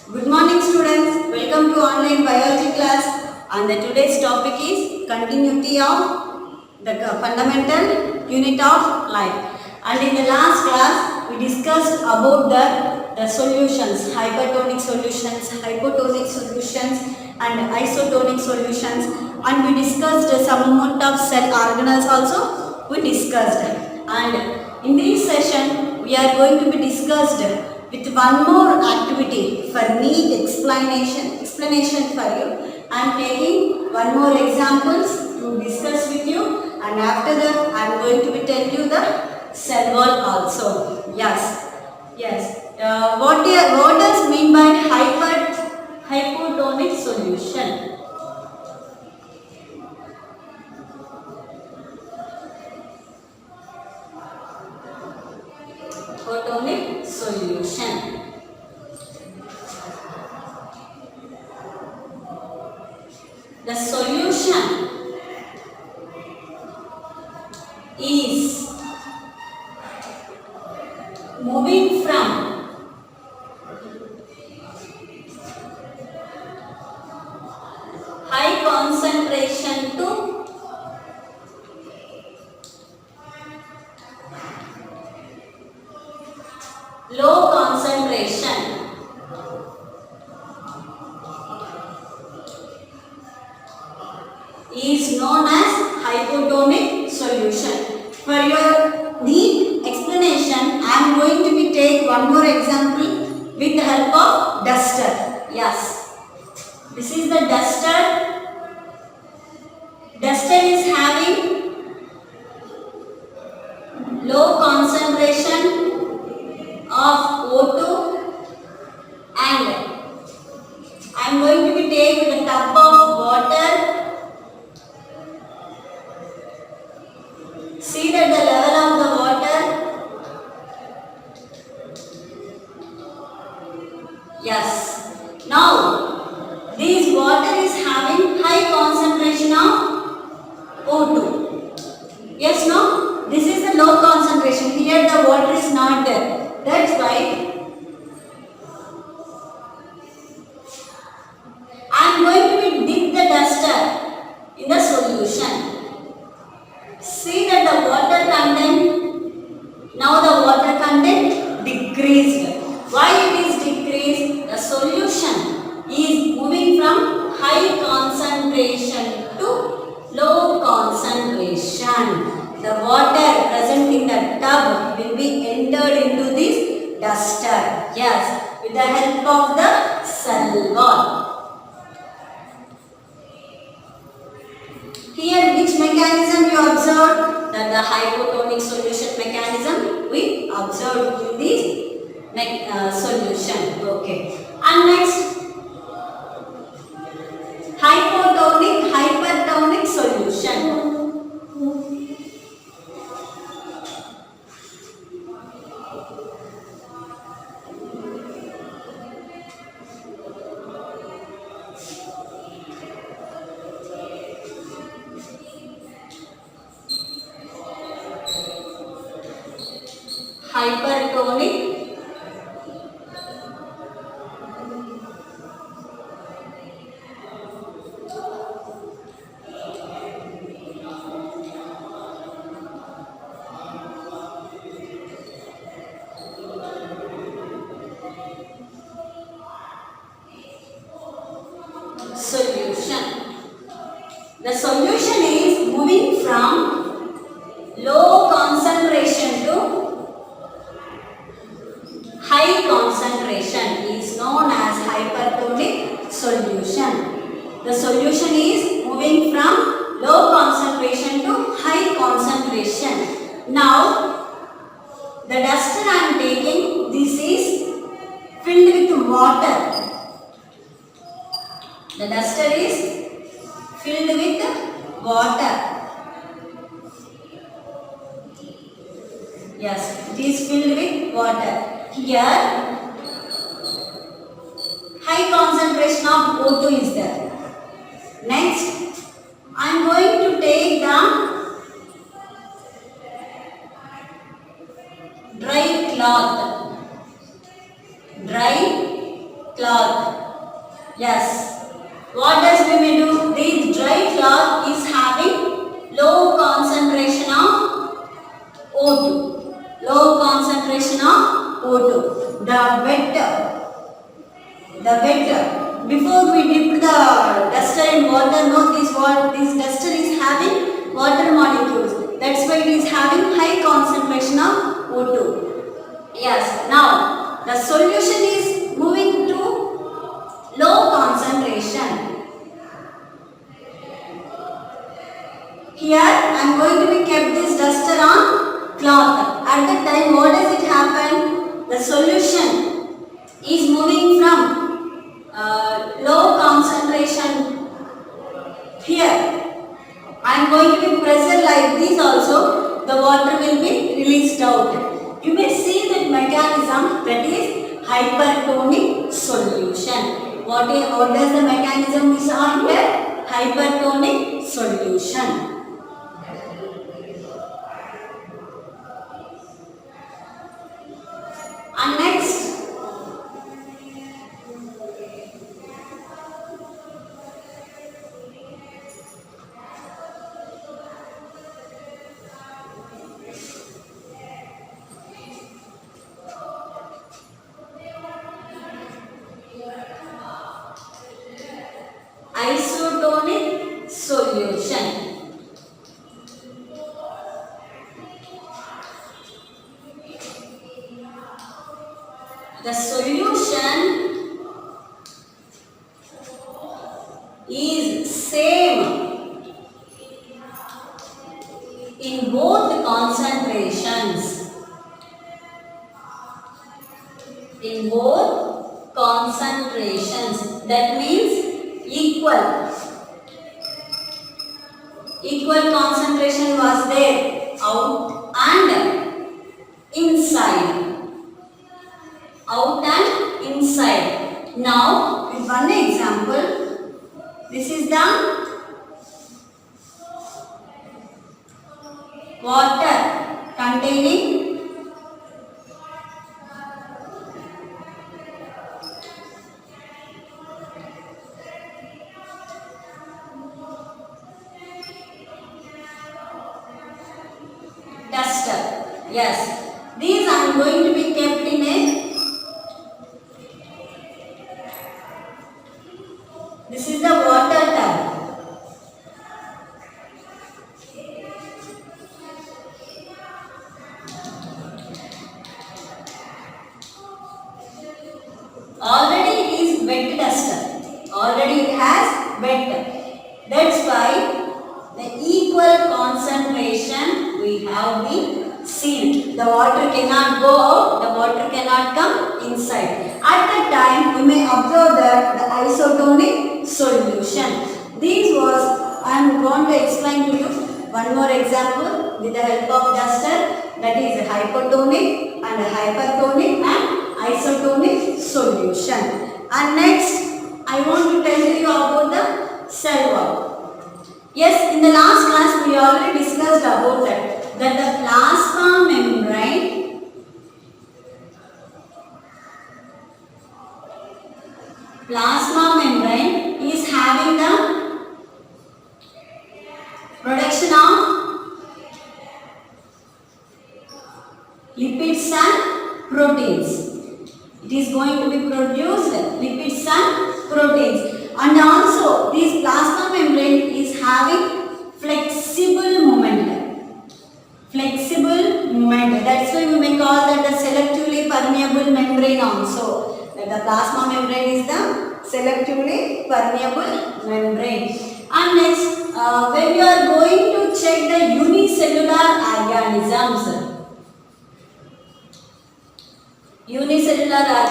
Good morning students, welcome to online biology class and today's topic is continuity of the fundamental unit of life. And in the last class we discussed about the solutions, hypertonic solutions, hypotonic solutions and isotonic solutions, and we discussed some amount of cell organelles also we discussed. And in this session we are going to be discussed with one more activity for neat explanation for you. I am taking one more examples to discuss with you, and after that I am going to be tell you the cell wall also. Yes. What does mean by hypotonic solution? Hypotonic solution. The solution is moving from high concentration to low concentration. Is known as hypotonic solution. For your neat explanation, I am going to be take one more example with the help of duster. Yes, this is the duster. Duster is having low concentration of O2, and I am going to be take the tub of water. See that the level of the water. Yes. Now, this water is having high concentration of O2. Yes, no? This is the low concentration. Here the water is not there. That's why I am going to be dip the duster in the solution. See that the water content, now the water content decreased. Why it is decreased? The solution is moving from high concentration to low concentration. The water present in the tub will be entered into this duster. Yes, with the help of the cell wall. Here which mechanism you observed? That the hypotonic solution mechanism we observed in this solution. Okay. And next, hypertonic solution. Hypertonic solution. The solution is moving from low concentration to high concentration, is known as hypertonic solution. The solution is moving from low concentration to high concentration. Now, the duster I am taking, this is filled with water. The duster is filled with water. Yes, it is filled with water. Here, high concentration of O2 is there. Next, I am going to take the dry cloth. Dry cloth. Yes. What does women do? This dry cloth is having low concentration of O2. Low concentration of O2. Before we dip the duster in water, no, this duster is having water molecules. That's why it is having high concentration of O2. Yes. Now the solution is moving to low concentration. Here I am going to be kept this duster on cloth. At that time, what does it happen? The solution is moving from low concentration. Here I am going to be pressure like this also. The water will be released out. You may see that mechanism, that is hypertonic solution. What does the mechanism we saw here? Hypertonic solution. And next, isotonic solution. The solution is same in both concentrations. In both concentrations. That means equal. Equal concentration was there out and inside. Out and inside. Now, with one example, this is the water containing duster. Yes, these I am going to be kept in a. This is the water tub. Already it is wet duster. Already it has wet. That's why the equal concentration we have been seen. The water cannot go out. The water cannot come inside. At that time, we may observe that the isotonic solution. This was, I am going to explain to you one more example with the help of duster, that is hypertonic and hypertonic and isotonic solution. And next, I want to tell you about the cell wall. Yes, in the last class we already discussed about that the plasma membrane is having the production of lipids and proteins. It is going to be produced lipids and proteins, and also this plasma membrane is having flexible moment. Flexible moment. That's why we may call that the selectively permeable membrane also. The plasma membrane is the selectively permeable membrane. And next, when you are going to check the unicellular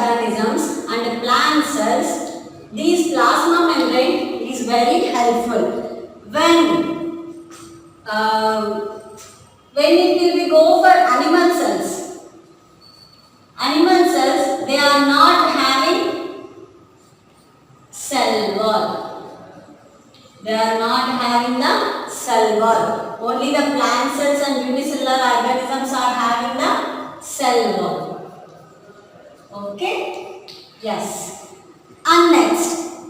organisms and plant cells, this plasma membrane is very helpful. When it will be go for animal cells, they are not having cell wall. They are not having the cell wall. Only the plant cells and unicellular organisms are having the cell wall. Okay? Yes.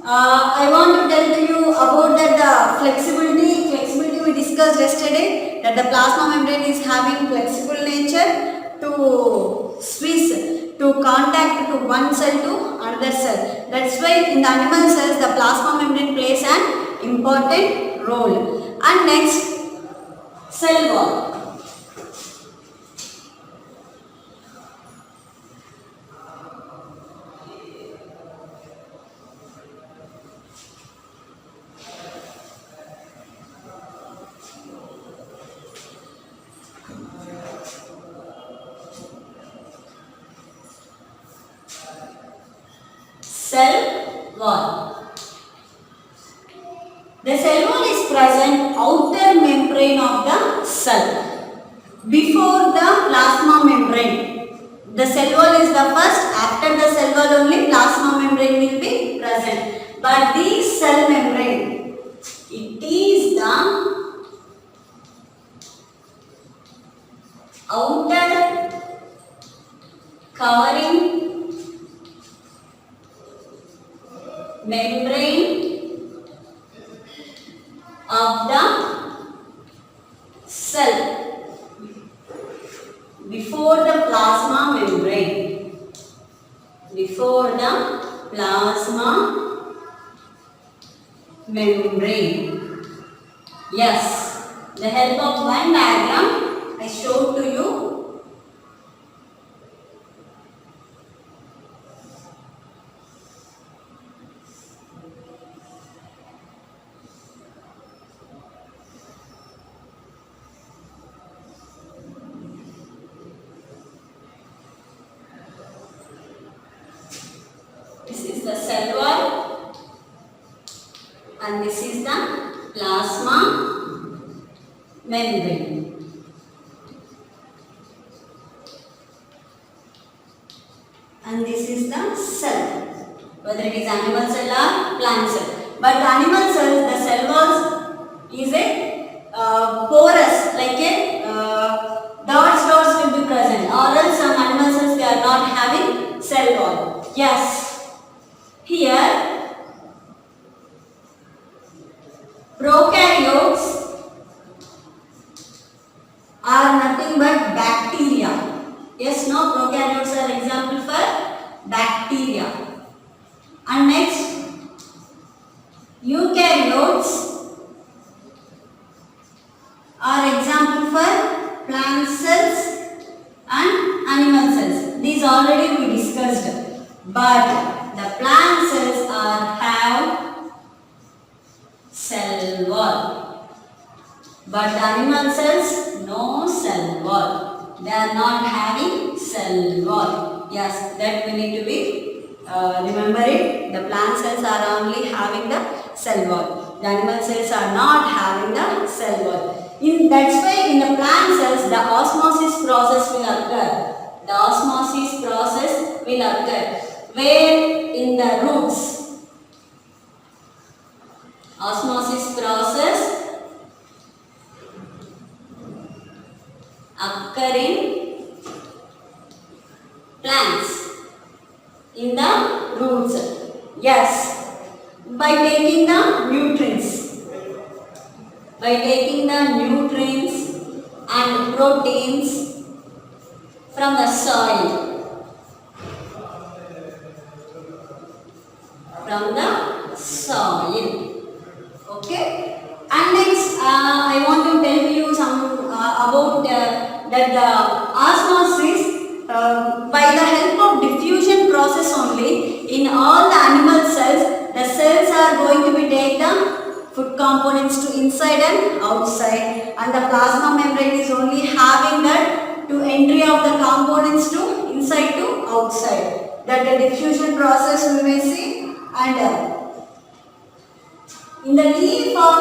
I want to tell to you about that the flexibility. Flexibility we discussed yesterday, that the plasma membrane is having flexible nature to switch, to contact to one cell to another cell. That's why in the animal cells the plasma membrane plays an important role. And next, cell wall. Cell wall. The cell wall is present outer membrane of the cell before the plasma membrane. The cell wall is the first. After the cell wall only plasma membrane will be present. But this cell membrane, it is the outer covering membrane of the cell before the plasma membrane. Before the plasma membrane. Yes, the help of one diagram I showed to you. This is the cell wall and this is the plasma membrane. And this is the cell, whether it is animal cell or plant cell. But the animal cells, the cell walls is a porous, like a dots will be present, or else some animal cells they are not having cell wall. Yes. Here, prokaryotes are nothing but bacteria. Yes, no, prokaryotes are example for bacteria. And next, eukaryotes are example for plant cells and animal cells. These already we discussed. But the plant cells have cell wall, but the animal cells no cell wall. They are not having cell wall. Yes, that we need to be remember it. The plant cells are only having the cell wall. The animal cells are not having the cell wall. That's why in the plant cells the osmosis process will occur. The osmosis process will occur. Where in the roots, osmosis process occur in plants, in the roots. Yes, by taking the nutrients, and proteins from the soil. Okay, and next I want to tell you some about that the osmosis by the help of diffusion process only in all the animal cells, the cells are going to be take the food components to inside and outside, and the plasma membrane is only having that to entry of the components to inside to outside. That the diffusion process we may see. And in the leaf of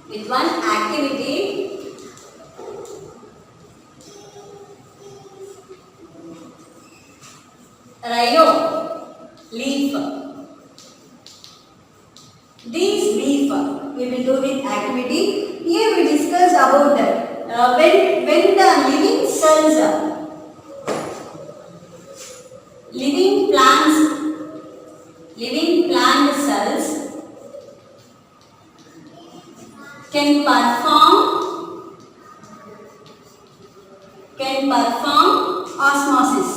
with one activity, rhino leaf. These leaf we will do with activity. Here we discussed about when the living cells, living plant cells can perform osmosis.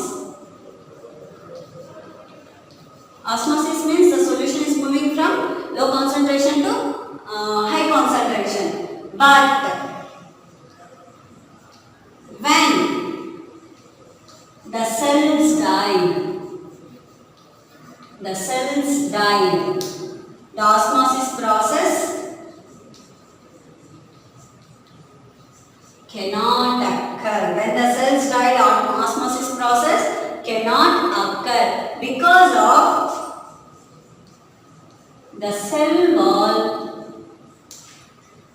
Osmosis means the solution is moving from low concentration to high concentration. But when the cells die, the osmosis process cannot occur. When the cells die, the osmosis process cannot occur because of the cell wall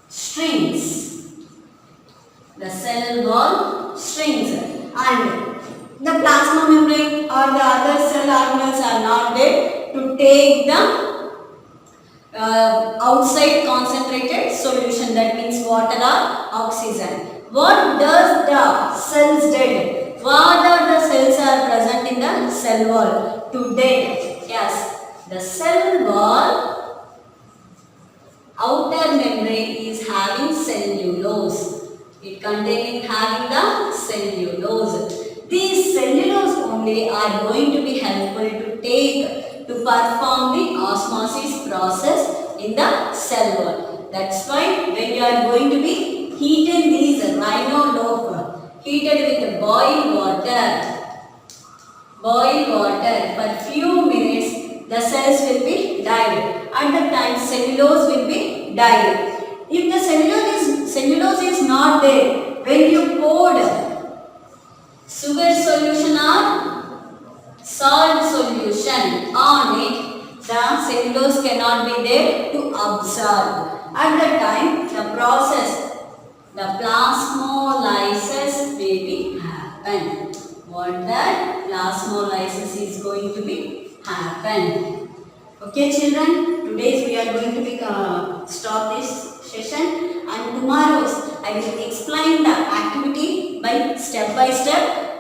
strings. The cell wall strings and the plasma membrane or the other cell organelles are not there to take the outside concentrated solution, that means water or oxygen. What does the cells did? What are the cells are present in the cell wall? Today, yes, the cell wall outer membrane is having cellulose. It containing having the cellulose. These cellulose only are going to be helpful to perform the osmosis process in the cell wall. That's why when you are going to be heating these rhinolobe, heated with boiled water for few minutes, the cells will be died. At the time cellulose will be died. If the cellulose is not there, when you poured sugar solution or salt solution on it, the cellulose cannot be there to absorb. At the time, the process, the plasmolysis will be happen. What that plasmolysis is going to be happen. Okay, children. Today we are going to be stop this session, and tomorrow's I will explain the activity by step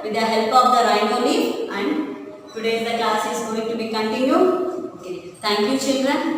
with the help of the rhino leaf, and today's the class is going to be continued. Okay, thank you, children.